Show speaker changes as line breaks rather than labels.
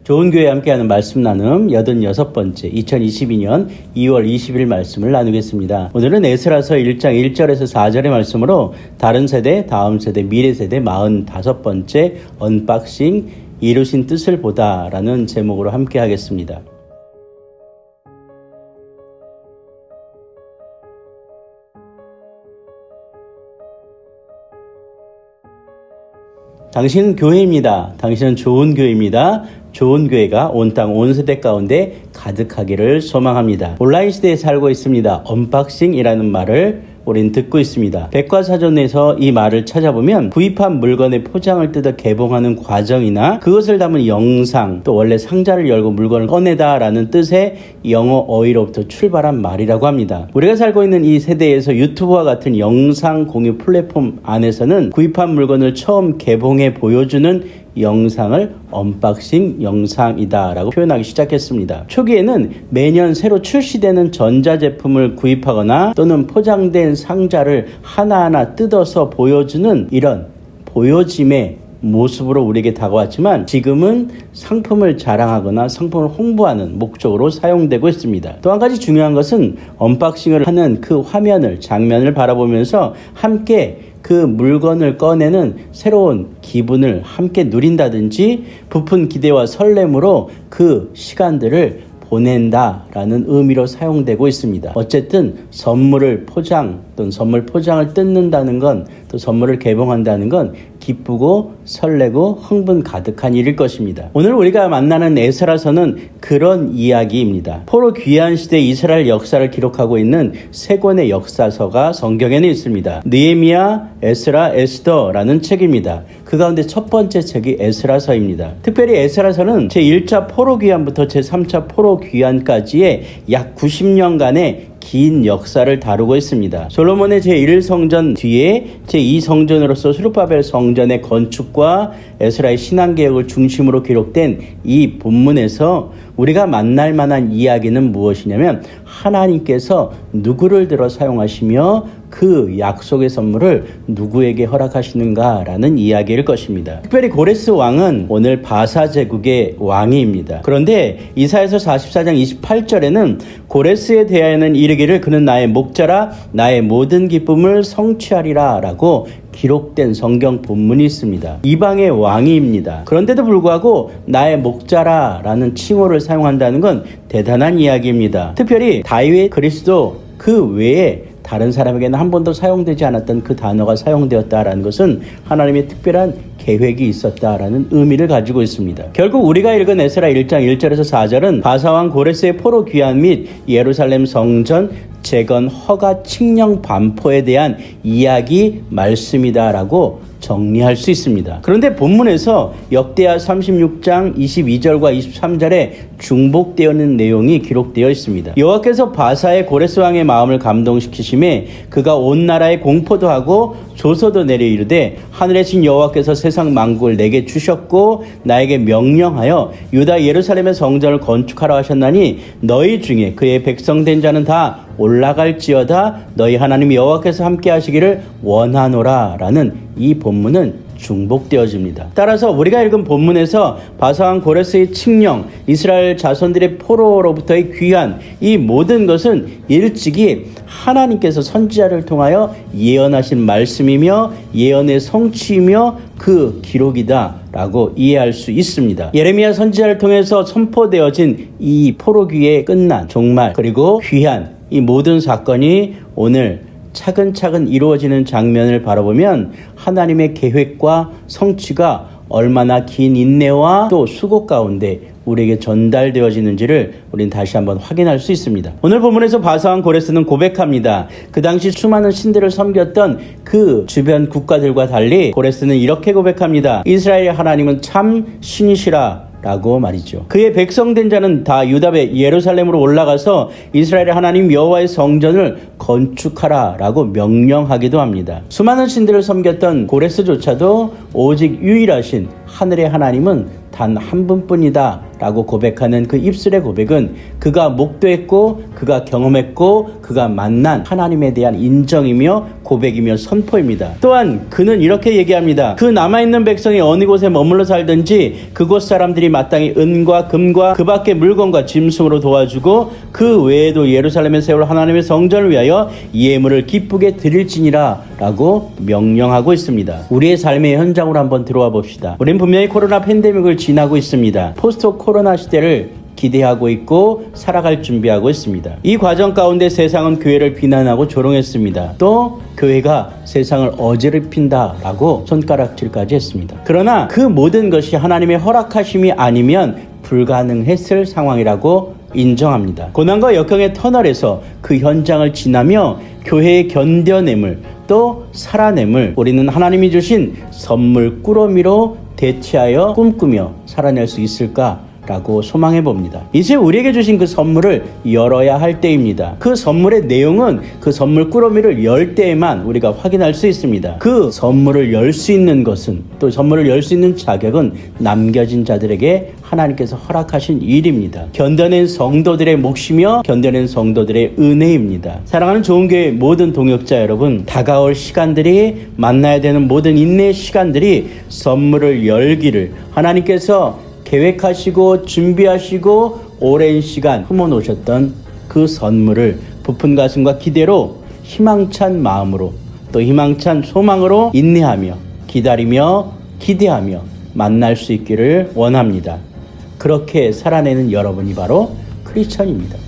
좋은 교회 함께하는 말씀 나눔 86번째 2022년 2월 20일 말씀을 나누겠습니다. 오늘은 에스라서 1장 1절에서 4절의 말씀으로 다른 세대, 다음 세대, 미래 세대 45번째 언박싱 이루신 뜻을 보다 라는 제목으로 함께하겠습니다. 당신은 교회입니다. 당신은 좋은 교회입니다. 좋은 교회가 온 땅 온 세대 가운데 가득하기를 소망합니다. 온라인 시대에 살고 있습니다. 언박싱이라는 말을 우린 듣고 있습니다. 백과사전에서 이 말을 찾아보면 구입한 물건의 포장을 뜯어 개봉하는 과정이나 그것을 담은 영상, 또 원래 상자를 열고 물건을 꺼내다 라는 뜻의 영어 어휘로부터 출발한 말이라고 합니다. 우리가 살고 있는 이 세대에서 유튜브와 같은 영상 공유 플랫폼 안에서는 구입한 물건을 처음 개봉해 보여주는 영상을 언박싱 영상이다 라고 표현하기 시작했습니다. 초기에는 매년 새로 출시되는 전자제품을 구입하거나 또는 포장된 상자를 하나하나 뜯어서 보여주는 이런 보여짐의 모습으로 우리에게 다가왔지만 지금은 상품을 자랑하거나 상품을 홍보하는 목적으로 사용되고 있습니다. 또 한 가지 중요한 것은 언박싱을 하는 그 화면을, 장면을 바라보면서 함께 그 물건을 꺼내는 새로운 기분을 함께 누린다든지 부푼 기대와 설렘으로 그 시간들을 보낸다라는 의미로 사용되고 있습니다. 어쨌든 선물을 포장 또는 선물 포장을 뜯는다는 건 또 선물을 개봉한다는 건 기쁘고 설레고 흥분 가득한 일일 것입니다. 오늘 우리가 만나는 에스라서는 그런 이야기입니다. 포로 귀환 시대 이스라엘 역사를 기록하고 있는 세 권의 역사서가 성경에는 있습니다. 느헤미야, 에스라, 에스더라는 책입니다. 그 가운데 첫 번째 책이 에스라서입니다. 특별히 에스라서는 제1차 포로 귀환부터 제3차 포로 귀환까지의 약 90년간의 긴 역사를 다루고 있습니다. 솔로몬의 제1성전 뒤에 제2성전으로서 스룹바벨 성전의 건축과 에스라의 신앙개혁을 중심으로 기록된 이 본문에서 우리가 만날 만한 이야기는 무엇이냐면 하나님께서 누구를 들어 사용하시며 그 약속의 선물을 누구에게 허락하시는가라는 이야기일 것입니다. 특별히 고레스 왕은 오늘 바사 제국의 왕입니다. 그런데 이사야서 44장 28절에는 고레스에 대하여는 이르기를 그는 나의 목자라 나의 모든 기쁨을 성취하리라 라고 기록된 성경 본문이 있습니다. 이방의 왕입니다. 그런데도 불구하고 나의 목자라 라는 칭호를 사용한다는 건 대단한 이야기입니다. 특별히 다윗, 그리스도 그 외에 다른 사람에게는 한 번도 사용되지 않았던 그 단어가 사용되었다라는 것은 하나님의 특별한 계획이 있었다라는 의미를 가지고 있습니다. 결국 우리가 읽은 에스라 1장 1절에서 4절은 바사왕 고레스의 포로 귀환 및 예루살렘 성전 재건 허가 칙령 반포에 대한 이야기 말씀이다라고 정리할 수 있습니다. 그런데 본문에서 역대하 36장 22절과 23절에 중복되어 있는 내용이 기록되어 있습니다. 여호와께서 바사의 고레스 왕의 마음을 감동시키심에 그가 온 나라에 공포도 하고 조서도 내려 이르되 하늘의 신 여호와께서 세상 만국을 내게 주셨고 나에게 명령하여 유다 예루살렘의 성전을 건축하라 하셨나니 너희 중에 그의 백성된 자는 다 올라갈지어다 너희 하나님 여호와께서 함께 하시기를 원하노라 라는 이 본문은 중복되어집니다. 따라서 우리가 읽은 본문에서 바사왕 고레스의 칙령, 이스라엘 자손들의 포로로부터의 귀환, 이 모든 것은 일찍이 하나님께서 선지자를 통하여 예언하신 말씀이며 예언의 성취이며 그 기록이다 라고 이해할 수 있습니다. 예레미야 선지자를 통해서 선포되어진 이 포로귀의 끝난 종말 그리고 귀환, 이 모든 사건이 오늘 차근차근 이루어지는 장면을 바라보면 하나님의 계획과 성취가 얼마나 긴 인내와 또 수고 가운데 우리에게 전달되어지는지를 우린 다시 한번 확인할 수 있습니다. 오늘 본문에서 바사왕 고레스는 고백합니다. 그 당시 수많은 신들을 섬겼던 그 주변 국가들과 달리 고레스는 이렇게 고백합니다. 이스라엘의 하나님은 참 신이시라 라고 말이죠. 그의 백성된 자는 다 유다의 예루살렘으로 올라가서 이스라엘의 하나님 여호와의 성전을 건축하라 라고 명령하기도 합니다. 수많은 신들을 섬겼던 고레스조차도 오직 유일하신 하늘의 하나님은 단 한 분뿐이다 라고 고백하는 그 입술의 고백은 그가 목도했고 그가 경험했고 그가 만난 하나님에 대한 인정이며 고백이며 선포입니다. 또한 그는 이렇게 얘기합니다. 그 남아있는 백성이 어느 곳에 머물러 살든지 그곳 사람들이 마땅히 은과 금과 그 밖의 물건과 짐승으로 도와주고 그 외에도 예루살렘에 세울 하나님의 성전을 위하여 예물을 기쁘게 드릴지니라 라고 명령하고 있습니다. 우리의 삶의 현장으로 한번 들어와 봅시다. 우린 분명히 코로나 팬데믹을 지나고 있습니다. 포스트 코로나 시대를 기대하고 있고 살아갈 준비하고 있습니다. 이 과정 가운데 세상은 교회를 비난하고 조롱했습니다. 또 교회가 세상을 어지럽힌다라고 손가락질까지 했습니다. 그러나 그 모든 것이 하나님의 허락하심이 아니면 불가능했을 상황이라고 인정합니다. 고난과 역경의 터널에서 그 현장을 지나며 교회의 견뎌냄을 또 살아냄을 우리는 하나님이 주신 선물 꾸러미로 대체하여 꿈꾸며 살아낼 수 있을까? 라고 소망해 봅니다. 이제 우리에게 주신 그 선물을 열어야 할 때입니다. 그 선물의 내용은 그 선물 꾸러미를 열 때에만 우리가 확인할 수 있습니다. 그 선물을 열 수 있는 것은 또 선물을 열 수 있는 자격은 남겨진 자들에게 하나님께서 허락하신 일입니다. 견뎌낸 성도들의 몫이며 견뎌낸 성도들의 은혜입니다. 사랑하는 좋은교회 모든 동역자 여러분, 다가올 시간들이 만나야 되는 모든 인내의 시간들이 선물을 열기를 하나님께서 계획하시고 준비하시고 오랜 시간 품어놓으셨던 그 선물을 부푼 가슴과 기대로 희망찬 마음으로 또 희망찬 소망으로 인내하며 기다리며 기대하며 만날 수 있기를 원합니다. 그렇게 살아내는 여러분이 바로 크리스천입니다.